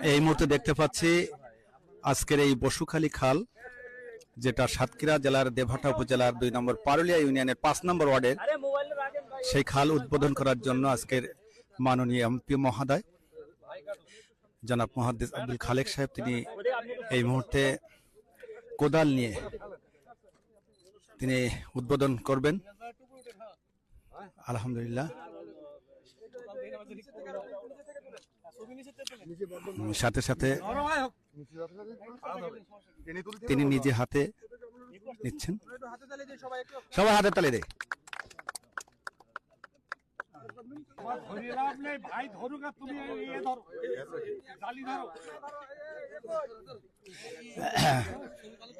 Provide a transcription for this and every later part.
এই মুহূর্তে দেখতে পাচ্ছি আজকের এই বসুখালী খাল, যেটা সাতক্ষীরা জেলার দেবহাটা উপজেলার 2 নম্বর পারুলিয়া ইউনিয়নের 5 নম্বর ওয়ার্ডের সেই খাল উদ্বোধন করার জন্য আজকের মাননীয় এমপি মহোদয় জনাব মুহাদ্দিস আব্দুল খালেক সাহেব তিনি এই মুহূর্তে কোদাল নিয়ে তিনি উদ্বোধন করবেন। আলহামদুলিল্লাহ। সাথে সাথে তিনি নিজে হাতে নিচ্ছেন। সবাই হাতে তালি দেয়।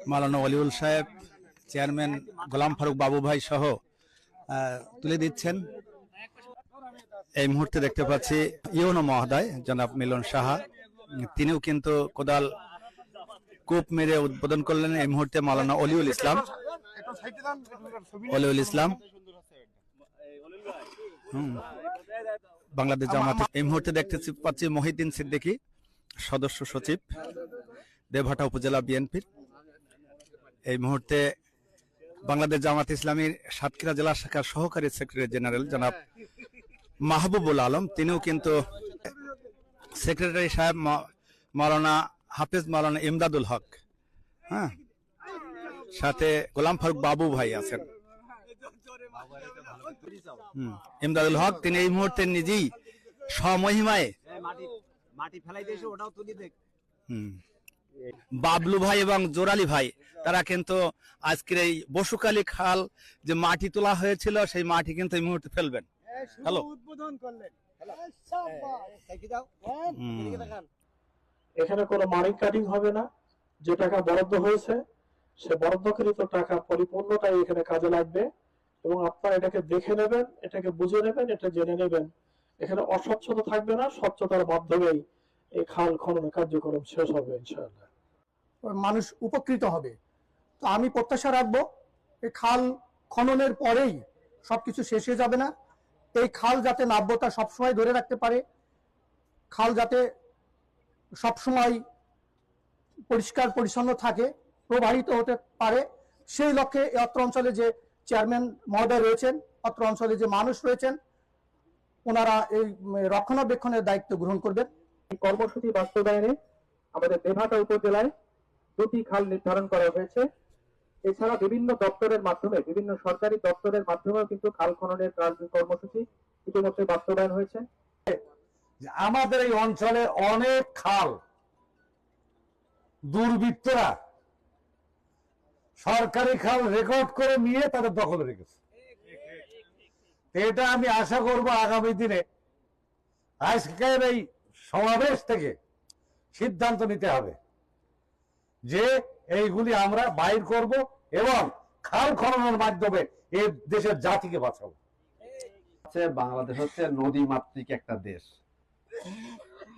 মাওলানা ওলিউল সাহেব, চেয়ারম্যান গোলাম ফারুক বাবু ভাই সহ তুলে দিচ্ছেন। এই মুহূর্তে দেখতে পাচ্ছি ইউনো মহোদয় জনাব মিলন সাহা, তিনিও কিন্তু কোদাল কূপ মেরে উদ্বোধন করলেন। এই মুহূর্তে মাওলানা ওলিউল ইসলাম বাংলাদেশ জামাত। এই মুহূর্তে দেখতে পাচ্ছি মহিউদ্দিন সিদ্দিকী, সদস্য সচিব দেবহাটা উপজেলা বিএনপির। এই মুহূর্তে বাংলাদেশ জামাত ইসলামীর সাতক্ষীরা জেলা শাখার সহকারী সেক্রেটারি জেনারেল জনাব মাহবুবুল আলম, তিনিও কিন্তু সেক্রেটারি সাহেব মাওলানা হাফেজ মাওলানা ইমদাদুল হক, হ্যাঁ, সাথে গোলাম ফারুক বাবু ভাই আছেন। ইমদাদুল হক তিনি এই মুহূর্তে নিজেই স্বমহিমায় বাবলু ভাই এবং জোরালি ভাই তারা কিন্তু আজকের এই বসুখালী খাল যে মাটি তোলা হয়েছিল সেই মাটি কিন্তু এই মুহূর্তে ফেলবেন। হ্যালো, উদ্বোধন করলেন। এখানে কোনো মানি কাটিং হবে না। যে টাকা বরাদ্দ হয়েছে সে বরাদ্দকৃত টাকা পরিপূর্ণটাই এখানে কাজে লাগবে এবং আপনারা এটাকে দেখে নেবেন, এটাকে বুঝে নেবেন, এটা জেনে নেবেন। এখানে অস্বচ্ছতা থাকবে না, স্বচ্ছতার মাধ্যমেই এই খাল খনন কার্যক্রম শেষ হবে ইনশাআল্লাহ। মানুষ উপকৃত হবে। তো আমি প্রত্যাশা রাখবো এই খাল খননের পরেই সবকিছু শেষ হয়ে যাবে না। এই খাল যাতে নাব্যতা সবসময় ধরে রাখতে পারে, খাল যাতে সবসময় পরিষ্কার পরিচ্ছন্ন থাকে, প্রবাহিত হতে পারে, সেই লক্ষ্যে অত্র অঞ্চলে যে চেয়ারম্যান মহোদয় রয়েছেন, অত্র অঞ্চলে যে মানুষ রয়েছেন, ওনারা এই রক্ষণাবেক্ষণের দায়িত্ব গ্রহণ করবেন। এই কর্মসূচি বাস্তবায়নে আমাদের দেবহাটা উপজেলায় 2টি খাল নির্ধারণ করা হয়েছে। এছাড়া বিভিন্ন দপ্তরের মাধ্যমে, বিভিন্ন সরকারি দপ্তরের মাধ্যমেও কিন্তু খাল খননের কর্মসূচি ইতিমধ্যে বাস্তবায়ন হয়েছে। আমাদের এই অঞ্চলে অনেক খাল দুর্বৃত্তরা সরকারি খাল রেকর্ড করে নিয়ে তাদের দখলে রেখেছে। এটা আমি আশা করব আগামী দিনে আজকের এই সমাবেশ থেকে সিদ্ধান্ত নিতে হবে যে এইগুলি আমরা বাইর করব এবং খাল খননের মাধ্যমে এই দেশের জাতিকে বাঁচাবো। বাংলাদেশ হচ্ছে নদী মাতৃক একটা দেশ।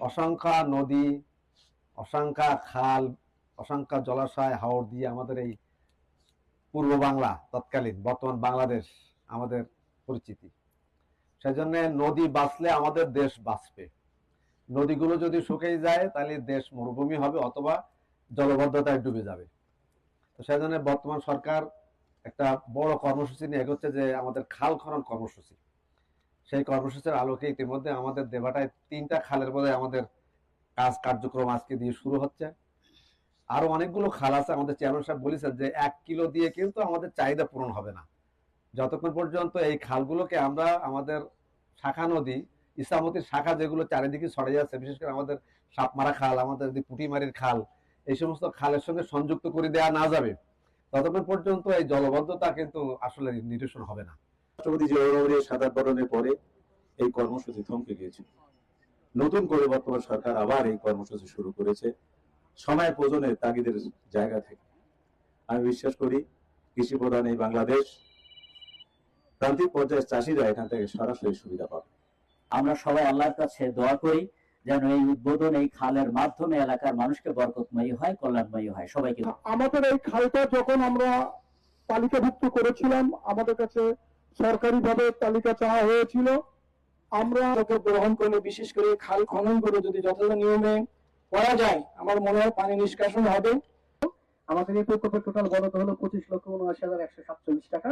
অসংখ্য নদী, অসংখ্য খাল, অসংখ্য জলাশয়, হাওর দিয়ে আমাদের এই পূর্ব বাংলা, তৎকালীন বর্তমান বাংলাদেশ আমাদের পরিচিতি। সেজন্য নদী বাঁচলে আমাদের দেশ বাঁচবে। নদীগুলো যদি শুকিয়ে যায় তাহলে দেশ মরুভূমি হবে অথবা জলবদ্ধতায় ডুবে যাবে। তো সেজন্য বর্তমান সরকার একটা বড় কর্মসূচি নিয়ে এগোচ্ছে, যে আমাদের খাল খনন কর্মসূচি। সেই কর্মসূচির আলোকে ইতিমধ্যে আমাদের দেবহাটায় 3টা খালের বোধহয় আমাদের কার্যক্রম আজকে দিয়ে শুরু হচ্ছে। আরো অনেকগুলো খাল আছে। আমাদের চেয়ারম্যান সাহেব বলেছেন যে 1 কিলো দিয়ে কিন্তু আমাদের চাহিদা পূরণ হবে না, যতক্ষণ পর্যন্ত এই খালগুলোকে আমরা আমাদের শাখা নদী, ইসামতির শাখা যেগুলো চারিদিকে ছড়িয়ে যাচ্ছে, বিশেষ করে আমাদের সাপমারা খাল, আমাদের পুঁটিমারির খাল, এই সমস্ত খালের সঙ্গে সংযুক্ত করে দেওয়া না যাবে, ততক্ষণ পর্যন্ত এই জলবদ্ধতা কিন্তু আসলে নিরসন হবে না। রাষ্ট্রপতি জিয়াউর সাদা বরণের পরে এই কর্মসূচি থমকে গিয়েছিল। নতুন করে বর্তমান সরকার আবার এই কর্মসূচি শুরু করেছে সময় প্রয়োজনের তাগিদের জায়গা থেকে। আমি বিশ্বাস করি কৃষি প্রধান এই বাংলাদেশ, প্রান্তিক পর্যায়ের চাষিরা এখান থেকে সরাসরি সুবিধা পাবে। আমরা সবাই আল্লাহর কাছে দোয়া করি যেন এই উদ্বোধন এই খালের মাধ্যমে এলাকার মানুষকে বরকতময়ী হয়, কল্যাণময়ী হয়। সবাইকে আমাদের এই খালটা যখন আমরা তালিকাভুক্ত করেছিলাম, আমাদের কাছে সরকারিভাবে তালিকা চাওয়া হয়েছিল। আমরা গ্রহণ করলে বিশেষ করে খাল খনন করে যদি যথাযথ নিয়মে করা যায়, আমার মনে হয় পানি নিষ্কাশন হবে। আমাদের এই প্রকল্পের টোটাল বরাদ্দ হলো 25,79,147 টাকা।